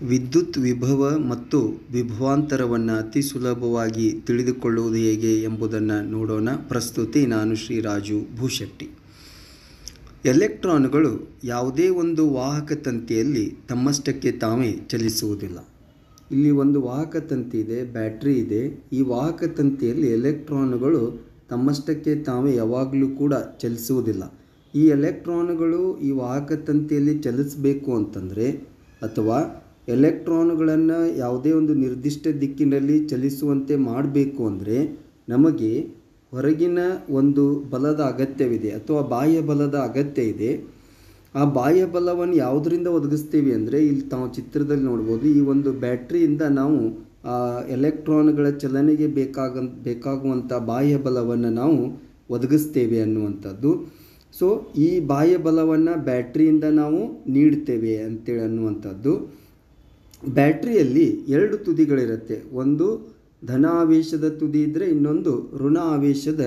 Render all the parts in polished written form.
ವಿದ್ಯುತ್ ವಿಭವ ಮತ್ತು ವಿಭವಾಂತರವನ್ನು ಅತಿ ಸುಲಭವಾಗಿ ತಿಳಿದುಕೊಳ್ಳುವುದು ಹೇಗೆ ಎಂಬುದನ್ನು ನೋಡೋಣ. ಪ್ರಸ್ತುತಿ ನಾನು ಶ್ರೀ ರಾಜು ಭೂಶೆಟ್ಟಿ. ಎಲೆಕ್ಟ್ರಾನುಗಳು ಯಾವುದೇ ಒಂದು ವಾಹಕ ತಂತಿಯಲ್ಲಿ ತಮ್ಮಷ್ಟಕ್ಕೆ ತಾವೇ ಚಲಿಸುವುದಿಲ್ಲ. ಇಲ್ಲಿ ಒಂದು ವಾಹಕ ತಂತಿ ಇದೆ, ಬ್ಯಾಟ್ರಿ ಇದೆ. ಈ ವಾಹಕ ತಂತಿಯಲ್ಲಿ ಎಲೆಕ್ಟ್ರಾನುಗಳು ತಮ್ಮಷ್ಟಕ್ಕೆ ತಾವೇ ಯಾವಾಗಲೂ ಕೂಡ ಚಲಿಸುವುದಿಲ್ಲ. ಈ ಎಲೆಕ್ಟ್ರಾನುಗಳು ಈ ವಾಹಕ ತಂತಿಯಲ್ಲಿ ಚಲಿಸಬೇಕು ಅಂತಂದರೆ, ಅಥವಾ ಎಲೆಕ್ಟ್ರಾನುಗಳನ್ನು ಯಾವುದೇ ಒಂದು ನಿರ್ದಿಷ್ಟ ದಿಕ್ಕಿನಲ್ಲಿ ಚಲಿಸುವಂತೆ ಮಾಡಬೇಕು ಅಂದರೆ ನಮಗೆ ಹೊರಗಿನ ಒಂದು ಬಲದ ಅಗತ್ಯವಿದೆ, ಅಥವಾ ಬಾಹ್ಯ ಬಲದ ಅಗತ್ಯ ಇದೆ. ಆ ಬಾಹ್ಯ ಬಲವನ್ನು ಯಾವುದರಿಂದ ಒದಗಿಸ್ತೀವಿ ಅಂದರೆ, ಇಲ್ಲಿ ತಾವು ಚಿತ್ರದಲ್ಲಿ ನೋಡ್ಬೋದು, ಈ ಒಂದು ಬ್ಯಾಟ್ರಿಯಿಂದ ನಾವು ಆ ಎಲೆಕ್ಟ್ರಾನ್ಗಳ ಚಲನೆಗೆ ಬೇಕಾಗುವಂಥ ಬಾಹ್ಯ ಬಲವನ್ನು ನಾವು ಒದಗಿಸ್ತೇವೆ ಅನ್ನುವಂಥದ್ದು. ಸೊ ಈ ಬಾಹ್ಯ ಬಲವನ್ನು ಬ್ಯಾಟ್ರಿಯಿಂದ ನಾವು ನೀಡ್ತೇವೆ ಅಂತೇಳಿ ಅನ್ನುವಂಥದ್ದು. ಬ್ಯಾಟ್ರಿಯಲ್ಲಿ ಎರಡು ತುದಿಗಳಿರುತ್ತೆ. ಒಂದು ಧನ ಆವೇಶದ ತುದಿ ಇದ್ದರೆ ಇನ್ನೊಂದು ಋಣ ಆವೇಶದ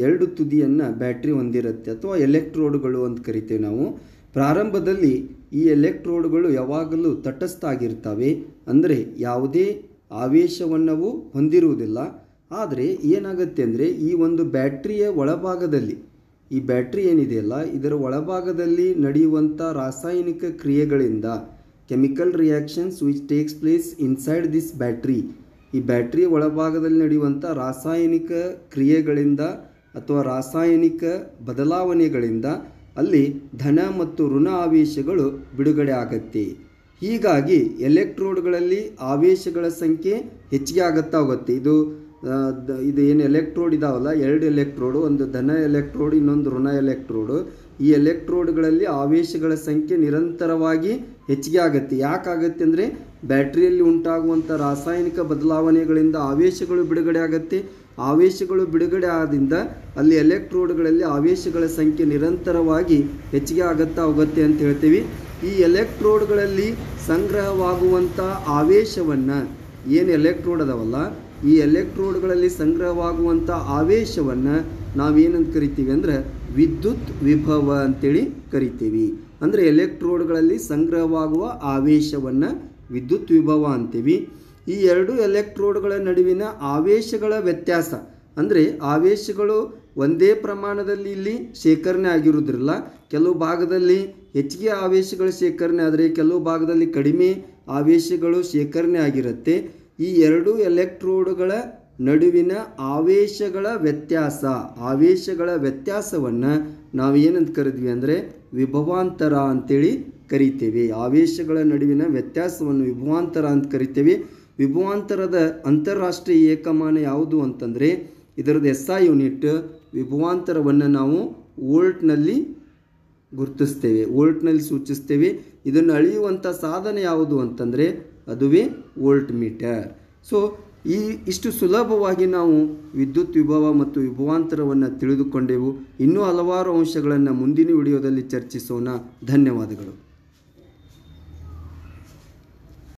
ಎರಡು ತುದಿಯನ್ನು ಬ್ಯಾಟ್ರಿ ಹೊಂದಿರುತ್ತೆ, ಅಥವಾ ಎಲೆಕ್ಟ್ರೋಡ್ಗಳು ಅಂತ ಕರಿತೇವೆ ನಾವು. ಪ್ರಾರಂಭದಲ್ಲಿ ಈ ಎಲೆಕ್ಟ್ರೋಡ್ಗಳು ಯಾವಾಗಲೂ ತಟಸ್ಥ ಆಗಿರ್ತವೆ, ಅಂದರೆ ಯಾವುದೇ ಆವೇಶವನ್ನವು ಹೊಂದಿರುವುದಿಲ್ಲ. ಆದರೆ ಏನಾಗುತ್ತೆ ಅಂದರೆ, ಈ ಒಂದು ಬ್ಯಾಟ್ರಿಯ ಒಳಭಾಗದಲ್ಲಿ, ಈ ಬ್ಯಾಟ್ರಿ ಏನಿದೆಯಲ್ಲ ಇದರ ಒಳಭಾಗದಲ್ಲಿ ನಡೆಯುವಂಥ ರಾಸಾಯನಿಕ ಕ್ರಿಯೆಗಳಿಂದ, chemical reactions which takes place inside this battery, ಈ ಬ್ಯಾಟ್ರಿಯ ಒಳಭಾಗದಲ್ಲಿ ನಡೆಯುವಂಥ ರಾಸಾಯನಿಕ ಕ್ರಿಯೆಗಳಿಂದ ಅಥವಾ ರಾಸಾಯನಿಕ ಬದಲಾವಣೆಗಳಿಂದ ಅಲ್ಲಿ ಧನ ಮತ್ತು ಋಣ ಆವೇಶಗಳು ಬಿಡುಗಡೆ ಆಗುತ್ತೆ. ಹೀಗಾಗಿ ಎಲೆಕ್ಟ್ರೋಡ್ಗಳಲ್ಲಿ ಆವೇಶಗಳ ಸಂಖ್ಯೆ ಹೆಚ್ಚಿಗೆ ಆಗುತ್ತಾ ಹೋಗುತ್ತೆ. ಇದು ಏನು ಎಲೆಕ್ಟ್ರೋಡ್ ಇದಾವಲ್ಲ, ಎರಡು ಎಲೆಕ್ಟ್ರೋಡು, ಒಂದು ಧನ ಎಲೆಕ್ಟ್ರೋಡ್, ಇನ್ನೊಂದು ಋಣ ಎಲೆಕ್ಟ್ರೋಡು. ಈ ಎಲೆಕ್ಟ್ರೋಡ್ಗಳಲ್ಲಿ ಆವೇಶಗಳ ಸಂಖ್ಯೆ ನಿರಂತರವಾಗಿ ಹೆಚ್ಚಿಗೆ ಆಗುತ್ತೆ. ಯಾಕಾಗತ್ತೆ ಅಂದರೆ, ಬ್ಯಾಟ್ರಿಯಲ್ಲಿ ಉಂಟಾಗುವಂಥ ರಾಸಾಯನಿಕ ಬದಲಾವಣೆಗಳಿಂದ ಆವೇಶಗಳು ಬಿಡುಗಡೆ ಆಗುತ್ತೆ. ಆವೇಶಗಳು ಬಿಡುಗಡೆ ಆದಿಂದ ಅಲ್ಲಿ ಎಲೆಕ್ಟ್ರೋಡ್ಗಳಲ್ಲಿ ಆವೇಶಗಳ ಸಂಖ್ಯೆ ನಿರಂತರವಾಗಿ ಹೆಚ್ಚಿಗೆ ಆಗುತ್ತಾ ಹೋಗುತ್ತೆ ಅಂತ ಹೇಳ್ತೀವಿ. ಈ ಎಲೆಕ್ಟ್ರೋಡ್ಗಳಲ್ಲಿ ಸಂಗ್ರಹವಾಗುವಂಥ ಆವೇಶವನ್ನು, ಏನು ಎಲೆಕ್ಟ್ರೋಡ್ ಅದಾವಲ್ಲ, ಈ ಎಲೆಕ್ಟ್ರೋಡ್ಗಳಲ್ಲಿ ಸಂಗ್ರಹವಾಗುವಂಥ ಆವೇಶವನ್ನು ನಾವೇನಂತ ಕರಿತೀವಿ ಅಂದರೆ ವಿದ್ಯುತ್ ವಿಭವ ಅಂತೇಳಿ ಕರಿತೀವಿ. ಅಂದರೆ ಎಲೆಕ್ಟ್ರೋಡ್ಗಳಲ್ಲಿ ಸಂಗ್ರಹವಾಗುವ ಆವೇಶವನ್ನು ವಿದ್ಯುತ್ ವಿಭವ ಅಂತೀವಿ. ಈ ಎರಡು ಎಲೆಕ್ಟ್ರೋಡ್ಗಳ ನಡುವಿನ ಆವೇಶಗಳ ವ್ಯತ್ಯಾಸ, ಅಂದರೆ ಆವೇಶಗಳು ಒಂದೇ ಪ್ರಮಾಣದಲ್ಲಿ ಇಲ್ಲಿ ಶೇಖರಣೆ ಆಗಿರುವುದಿಲ್ಲ. ಕೆಲವು ಭಾಗದಲ್ಲಿ ಹೆಚ್ಚಿಗೆ ಆವೇಶಗಳು ಶೇಖರಣೆ ಆದರೆ ಕೆಲವು ಭಾಗದಲ್ಲಿ ಕಡಿಮೆ ಆವೇಶಗಳು ಶೇಖರಣೆ ಆಗಿರುತ್ತೆ. ಈ ಎರಡು ಎಲೆಕ್ಟ್ರೋಡ್ಗಳ ನಡುವಿನ ಆವೇಶಗಳ ವ್ಯತ್ಯಾಸವನ್ನು ನಾವು ಏನಂತ ಕರಿದ್ವಿ ಅಂದರೆ ವಿಭವಾಂತರ ಅಂತೇಳಿ ಕರಿತೇವೆ. ಆವೇಶಗಳ ನಡುವಿನ ವ್ಯತ್ಯಾಸವನ್ನು ವಿಭವಾಂತರ ಅಂತ ಕರಿತೇವೆ. ವಿಭವಾಂತರದ ಅಂತಾರಾಷ್ಟ್ರೀಯ ಏಕಮಾನ ಯಾವುದು ಅಂತಂದರೆ, ಇದರದ್ದು SI ಯೂನಿಟ್. ವಿಭವಾಂತರವನ್ನು ನಾವು ವೋಲ್ಟ್ನಲ್ಲಿ ಗುರುತಿಸ್ತೇವೆ, ವೋಲ್ಟ್ನಲ್ಲಿ ಸೂಚಿಸ್ತೇವೆ. ಇದನ್ನು ಅಳೆಯುವಂಥ ಸಾಧನ ಯಾವುದು ಅಂತಂದರೆ ಅದುವೇ ವೋಲ್ಟ್ ಮೀಟರ್. ಸೊ ಇಷ್ಟು ಸುಲಭವಾಗಿ ನಾವು ವಿದ್ಯುತ್ ವಿಭವ ಮತ್ತು ವಿಭವಾಂತರವನ್ನು ತಿಳಿದುಕೊಂಡೆವು. ಇನ್ನೂ ಹಲವಾರು ಅಂಶಗಳನ್ನು ಮುಂದಿನ ವಿಡಿಯೋದಲ್ಲಿ ಚರ್ಚಿಸೋಣ. ಧನ್ಯವಾದಗಳು.